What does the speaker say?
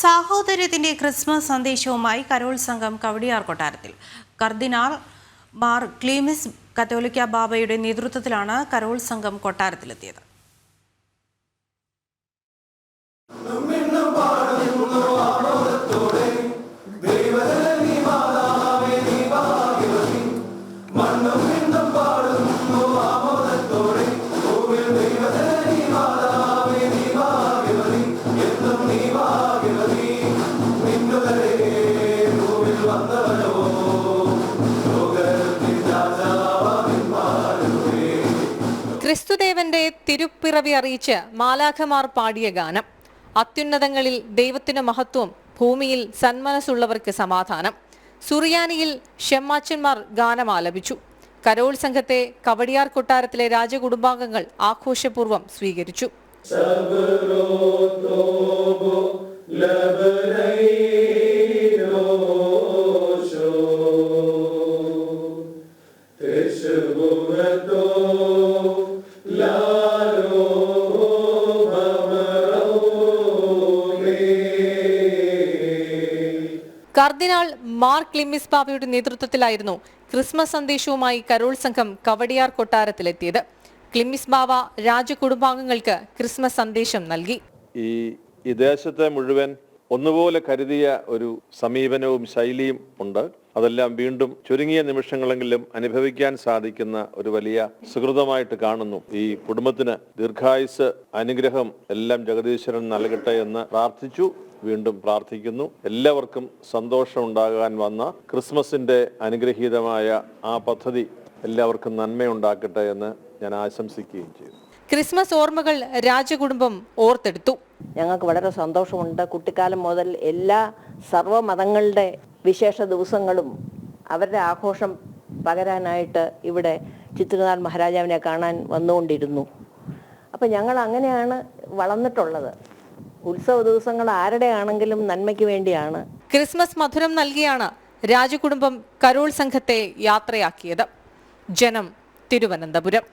സാഹോദര്യത്തിന്റെ Christmas സന്ദേശവുമായി Carol സംഘം കവടിയാർ കൊട്ടാരത്തിൽ. കർദിനാൾ മാർ ക്ലീമിസ് കത്തോലിക്ക ബാബയുടെ നേതൃത്വത്തിലാണ് കരോൾ സംഘം കൊട്ടാരത്തിലെത്തിയത്. ക്രിസ്തുദേവന്റെ തിരുപ്പിറവി അറിയിച്ച് മാലാഖമാർ പാടിയ ഗാനം. അത്യുന്നതങ്ങളിൽ ദൈവത്തിന് മഹത്വം, ഭൂമിയിൽ സന്മനസ്സുള്ളവർക്ക് സമാധാനം. സുറിയാനിയിൽ ഷെമ്മാച്ചന്മാർ ഗാനം ആലപിച്ചു. കരോൾ സംഘത്തെ കവടിയാർ കൊട്ടാരത്തിലെ രാജകുടുംബാംഗങ്ങൾ ആഘോഷപൂർവ്വം സ്വീകരിച്ചു. കർദിനാൾ മാർ ക്ലീമിസ് ബാബയുടെ നേതൃത്വത്തിലായിരുന്നു ക്രിസ്മസ് സന്ദേശവുമായി കരോൾ സംഘം കവടിയാർ കൊട്ടാരത്തിലെത്തിയത്. ക്ലീമിസ് ബാബ രാജകുടുംബാംഗങ്ങൾക്ക് ക്രിസ്മസ് സന്ദേശം നൽകി. ഈ ദേശത്തെ മുഴുവൻ ഒന്നുപോലെ കരുതിയ ഒരു സമീപനവും ശൈലിയും ഉണ്ട്. അതെല്ലാം വീണ്ടും ചുരുങ്ങിയ നിമിഷങ്ങളെങ്കിലും അനുഭവിക്കാൻ സാധിക്കുന്ന ഒരു വലിയ സുഹൃതമായിട്ട് കാണുന്നു. ഈ കുടുംബത്തിന് ദീർഘായുസ്, അനുഗ്രഹം എല്ലാം ജഗദീശ്വരൻ നൽകട്ടെ എന്ന് പ്രാർത്ഥിച്ചു. വീണ്ടും പ്രാർത്ഥിക്കുന്നു. എല്ലാവർക്കും സന്തോഷം ഉണ്ടാകാൻ വന്ന ക്രിസ്മസിന്റെ അനുഗ്രഹീതമായ ആ പദ്ധതി എല്ലാവർക്കും നന്മയുണ്ടാക്കട്ടെ എന്ന് ഞാൻ ആശംസിക്കുകയും ചെയ്തു. ക്രിസ്മസ് ഓർമ്മകൾ രാജകുടുംബം ഓർത്തെടുത്തു. ഞങ്ങൾക്ക് വളരെ സന്തോഷമുണ്ട്. കുട്ടിക്കാലം മുതൽ എല്ലാ സർവ്വമതങ്ങളുടെ വിശേഷ ദിവസങ്ങളും അവരുടെ ആഘോഷം പകരാനായിട്ട് ഇവിടെ ചിത്രനാൾ മഹാരാജാവിനെ കാണാൻ വന്നുകൊണ്ടിരുന്നു. അപ്പം ഞങ്ങൾ അങ്ങനെയാണ് വളർന്നിട്ടുള്ളത്. ഉത്സവ ദിവസങ്ങൾ ആരുടെ ആണെങ്കിലും നന്മയ്ക്ക് വേണ്ടിയാണ്. ക്രിസ്മസ് മധുരം നൽകിയാണ് രാജകുടുംബം കരോൾ സംഘത്തെ യാത്രയാക്കിയത്. ജനം, തിരുവനന്തപുരം.